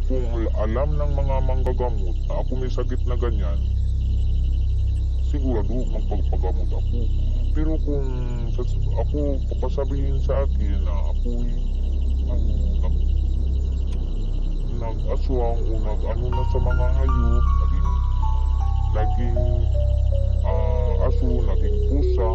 kung alam ng mga manggagamot na ako may sakit na ganyan, sigurado magpagpagamot ako. Pero kung ako papasabihin sa akin na ako'y nag-aswang o nag-ano na sa mga hayop, naging aso, naging pusa.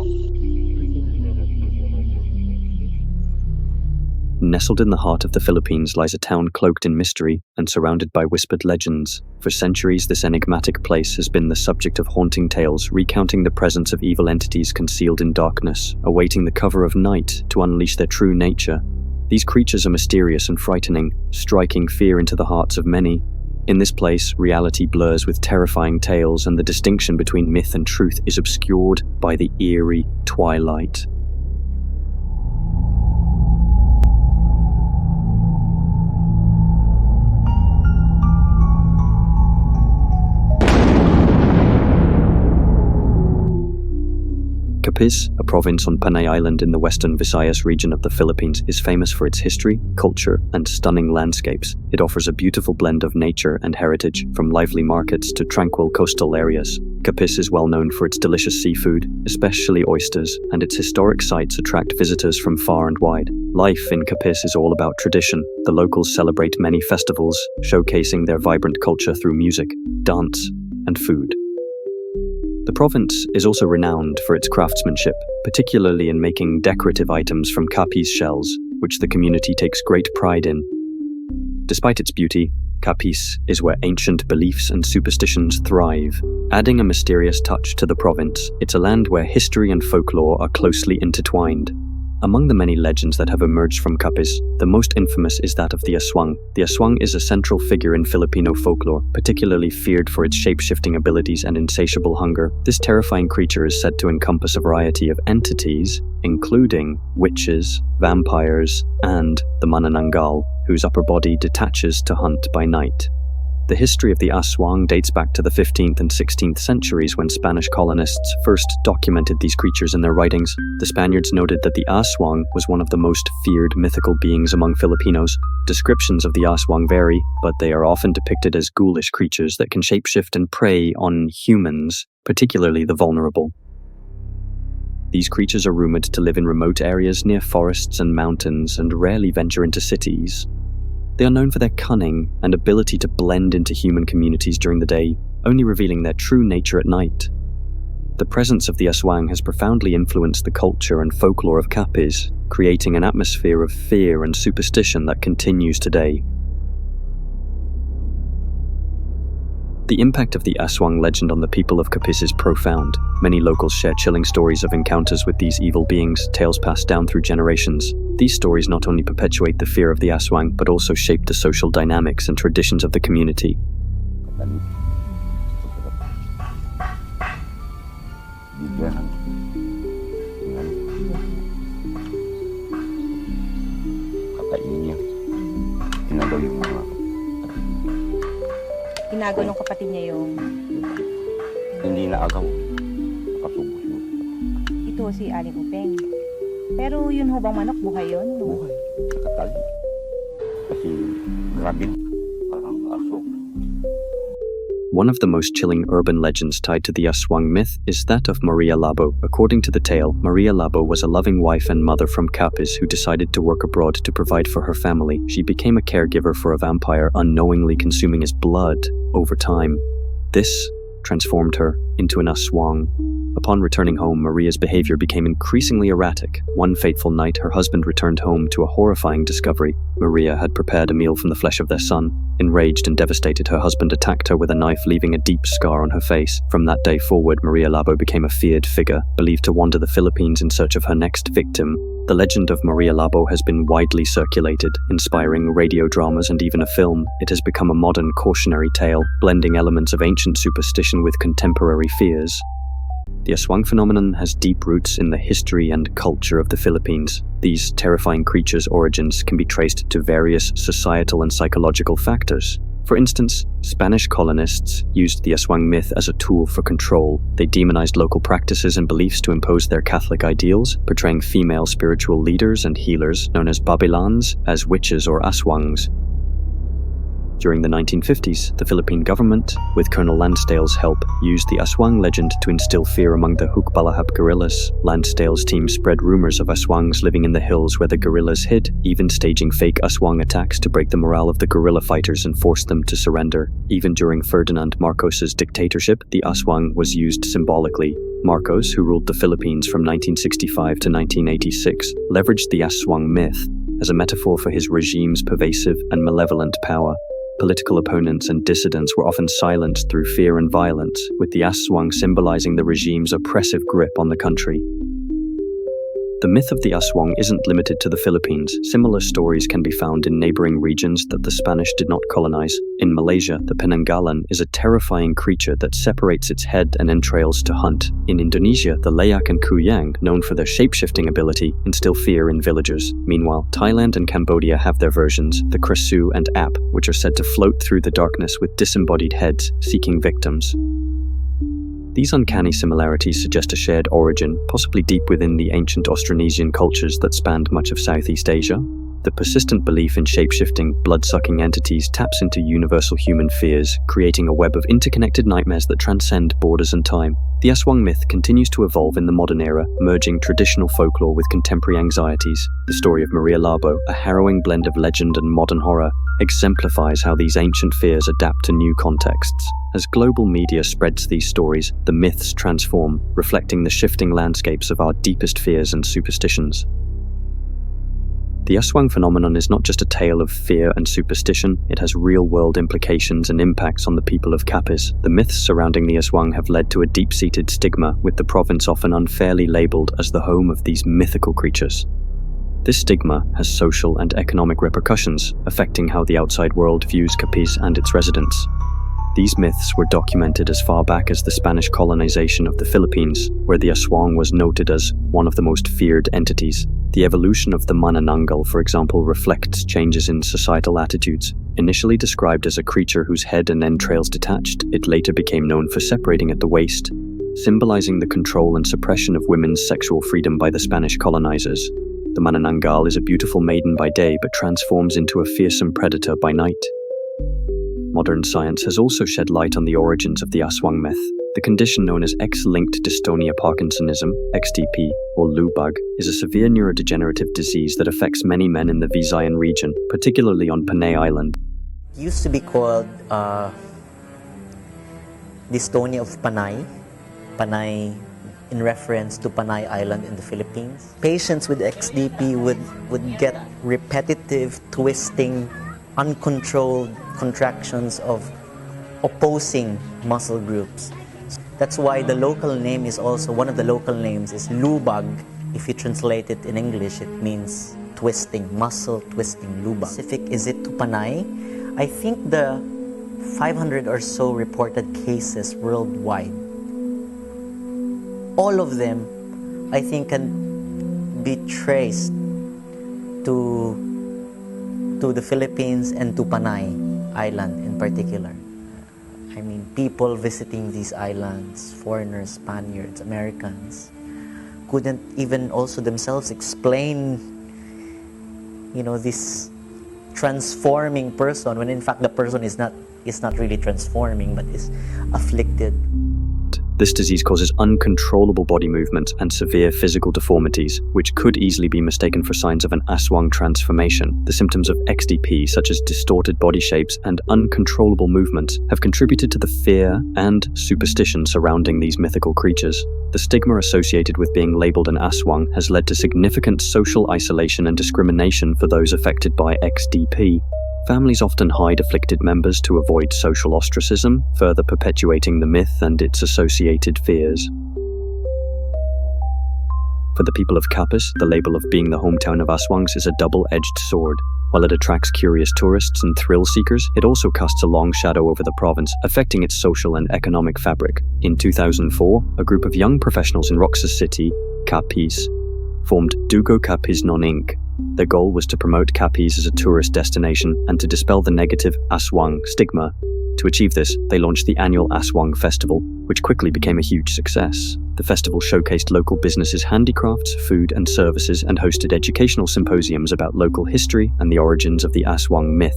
Nestled in the heart of the Philippines lies a town cloaked in mystery and surrounded by whispered legends. For centuries, this enigmatic place has been the subject of haunting tales, recounting the presence of evil entities concealed in darkness, awaiting the cover of night to unleash their true nature. These creatures are mysterious and frightening, striking fear into the hearts of many. In this place, reality blurs with terrifying tales, and the distinction between myth and truth is obscured by the eerie twilight. Capiz, a province on Panay Island in the western Visayas region of the Philippines, is famous for its history, culture, and stunning landscapes. It offers a beautiful blend of nature and heritage, from lively markets to tranquil coastal areas. Capiz is well known for its delicious seafood, especially oysters, and its historic sites attract visitors from far and wide. Life in Capiz is all about tradition. The locals celebrate many festivals, showcasing their vibrant culture through music, dance, and food. The province is also renowned for its craftsmanship, particularly in making decorative items from Capiz shells, which the community takes great pride in. Despite its beauty, Capiz is where ancient beliefs and superstitions thrive. Adding a mysterious touch to the province, it's a land where history and folklore are closely intertwined. Among the many legends that have emerged from Capiz, the most infamous is that of the Aswang. The Aswang is a central figure in Filipino folklore, particularly feared for its shape-shifting abilities and insatiable hunger. This terrifying creature is said to encompass a variety of entities, including witches, vampires, and the manananggal, whose upper body detaches to hunt by night. The history of the Aswang dates back to the 15th and 16th centuries when Spanish colonists first documented these creatures in their writings. The Spaniards noted that the Aswang was one of the most feared mythical beings among Filipinos. Descriptions of the Aswang vary, but they are often depicted as ghoulish creatures that can shapeshift and prey on humans, particularly the vulnerable. These creatures are rumored to live in remote areas near forests and mountains and rarely venture into cities. They are known for their cunning and ability to blend into human communities during the day, only revealing their true nature at night. The presence of the Aswang has profoundly influenced the culture and folklore of Capiz, creating an atmosphere of fear and superstition that continues today. The impact of the Aswang legend on the people of Capiz is profound. Many locals share chilling stories of encounters with these evil beings, tales passed down through generations. These stories not only perpetuate the fear of the Aswang, but also shape the social dynamics and traditions of the community. Ginagawa ng kapatid niya yung... Hindi na agaw. Nakasubos yun. Ito si Aling Upeng. Pero yun ho bang manok, buhay yun? Buhay. Nakatali. Kasi grabe. Parang aso. One of the most chilling urban legends tied to the Aswang myth is that of Maria Labo. According to the tale, Maria Labo was a loving wife and mother from Capiz who decided to work abroad to provide for her family. She became a caregiver for a vampire, unknowingly consuming his blood over time. This transformed her into an Aswang. Upon returning home, Maria's behavior became increasingly erratic. One fateful night, her husband returned home to a horrifying discovery. Maria had prepared a meal from the flesh of their son. Enraged and devastated, her husband attacked her with a knife, leaving a deep scar on her face. From that day forward, Maria Labo became a feared figure, believed to wander the Philippines in search of her next victim. The legend of Maria Labo has been widely circulated, inspiring radio dramas and even a film. It has become a modern cautionary tale, blending elements of ancient superstition with contemporary fears. The Aswang phenomenon has deep roots in the history and culture of the Philippines. These terrifying creatures' origins can be traced to various societal and psychological factors. For instance, Spanish colonists used the Aswang myth as a tool for control. They demonized local practices and beliefs to impose their Catholic ideals, portraying female spiritual leaders and healers known as Babilans as witches or Aswangs. During the 1950s, the Philippine government, with Colonel Lansdale's help, used the Aswang legend to instill fear among the Hukbalahap guerrillas. Lansdale's team spread rumors of Aswangs living in the hills where the guerrillas hid, even staging fake Aswang attacks to break the morale of the guerrilla fighters and force them to surrender. Even during Ferdinand Marcos's dictatorship, the Aswang was used symbolically. Marcos, who ruled the Philippines from 1965 to 1986, leveraged the Aswang myth as a metaphor for his regime's pervasive and malevolent power. Political opponents and dissidents were often silenced through fear and violence, with the Aswang symbolizing the regime's oppressive grip on the country. The myth of the Aswang isn't limited to the Philippines. Similar stories can be found in neighboring regions that the Spanish did not colonize. In Malaysia, the penanggalan is a terrifying creature that separates its head and entrails to hunt. In Indonesia, the layak and kuyang, known for their shape-shifting ability, instill fear in villagers. Meanwhile, Thailand and Cambodia have their versions, the kresu and ap, which are said to float through the darkness with disembodied heads, seeking victims. These uncanny similarities suggest a shared origin, possibly deep within the ancient Austronesian cultures that spanned much of Southeast Asia. The persistent belief in shape-shifting, blood-sucking entities taps into universal human fears, creating a web of interconnected nightmares that transcend borders and time. The Aswang myth continues to evolve in the modern era, merging traditional folklore with contemporary anxieties. The story of Maria Labo, a harrowing blend of legend and modern horror, exemplifies how these ancient fears adapt to new contexts. As global media spreads these stories, the myths transform, reflecting the shifting landscapes of our deepest fears and superstitions. The Aswang phenomenon is not just a tale of fear and superstition, it has real-world implications and impacts on the people of Capiz. The myths surrounding the Aswang have led to a deep-seated stigma, with the province often unfairly labelled as the home of these mythical creatures. This stigma has social and economic repercussions, affecting how the outside world views Capiz and its residents. These myths were documented as far back as the Spanish colonization of the Philippines, where the Aswang was noted as one of the most feared entities. The evolution of the manananggal, for example, reflects changes in societal attitudes. Initially described as a creature whose head and entrails detached, it later became known for separating at the waist, symbolizing the control and suppression of women's sexual freedom by the Spanish colonizers. The manananggal is a beautiful maiden by day but transforms into a fearsome predator by night. Modern science has also shed light on the origins of the Aswang myth. The condition known as X-linked dystonia Parkinsonism, XDP, or lubag, is a severe neurodegenerative disease that affects many men in the Visayan region, particularly on Panay Island. It used to be called dystonia of Panay. Panay in reference to Panay Island in the Philippines. Patients with XDP would get repetitive, twisting, uncontrolled contractions of opposing muscle groups. That's why the local name is also, one of the local names is lubag. If you translate it in English, it means twisting, muscle twisting, lubag. Specific is it to Panay? I think the 500 or so reported cases worldwide, all of them, I think, can be traced to the Philippines and to Panay Island in particular. I mean, people visiting these islands, foreigners, Spaniards, Americans, couldn't even also themselves explain, this transforming person, when in fact the person is not really transforming, but is afflicted. This disease causes uncontrollable body movements and severe physical deformities, which could easily be mistaken for signs of an Aswang transformation. The symptoms of XDP, such as distorted body shapes and uncontrollable movements, have contributed to the fear and superstition surrounding these mythical creatures. The stigma associated with being labelled an Aswang has led to significant social isolation and discrimination for those affected by XDP. Families often hide afflicted members to avoid social ostracism, further perpetuating the myth and its associated fears. For the people of Capiz, the label of being the hometown of Aswangs is a double-edged sword. While it attracts curious tourists and thrill seekers, it also casts a long shadow over the province, affecting its social and economic fabric. In 2004, a group of young professionals in Roxas City, Capiz, formed Dugo Capiz Non Inc. Their goal was to promote Capiz as a tourist destination and to dispel the negative Aswang stigma. To achieve this, they launched the annual Aswang Festival, which quickly became a huge success. The festival showcased local businesses' handicrafts, food and services, and hosted educational symposiums about local history and the origins of the Aswang myth.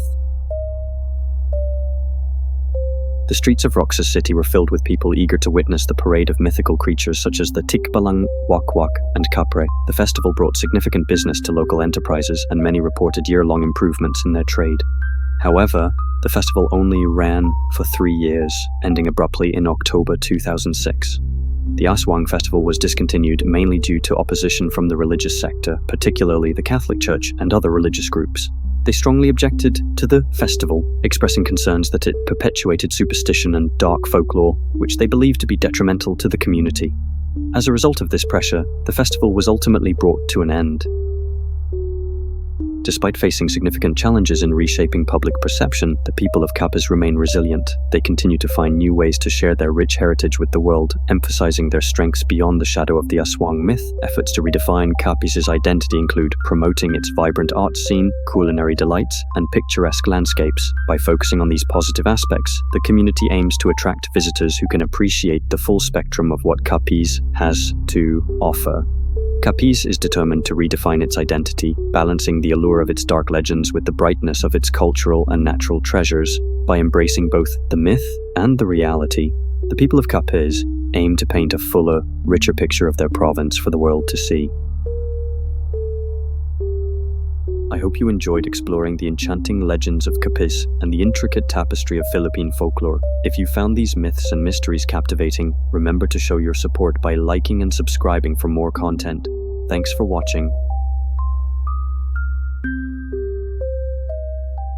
The streets of Roxas City were filled with people eager to witness the parade of mythical creatures such as the Tikbalang, wak-wak, and kapre. The festival brought significant business to local enterprises, and many reported year-long improvements in their trade. However, the festival only ran for 3 years, ending abruptly in October 2006. The Aswang festival was discontinued mainly due to opposition from the religious sector, particularly the Catholic Church and other religious groups. They strongly objected to the festival, expressing concerns that it perpetuated superstition and dark folklore, which they believed to be detrimental to the community. As a result of this pressure, the festival was ultimately brought to an end. Despite facing significant challenges in reshaping public perception, the people of Capiz remain resilient. They continue to find new ways to share their rich heritage with the world, emphasizing their strengths beyond the shadow of the Aswang myth. Efforts to redefine Capiz's identity include promoting its vibrant art scene, culinary delights, and picturesque landscapes. By focusing on these positive aspects, the community aims to attract visitors who can appreciate the full spectrum of what Capiz has to offer. Capiz is determined to redefine its identity, balancing the allure of its dark legends with the brightness of its cultural and natural treasures. By embracing both the myth and the reality, the people of Capiz aim to paint a fuller, richer picture of their province for the world to see. I hope you enjoyed exploring the enchanting legends of Capiz and the intricate tapestry of Philippine folklore. If you found these myths and mysteries captivating, remember to show your support by liking and subscribing for more content. Thanks for watching.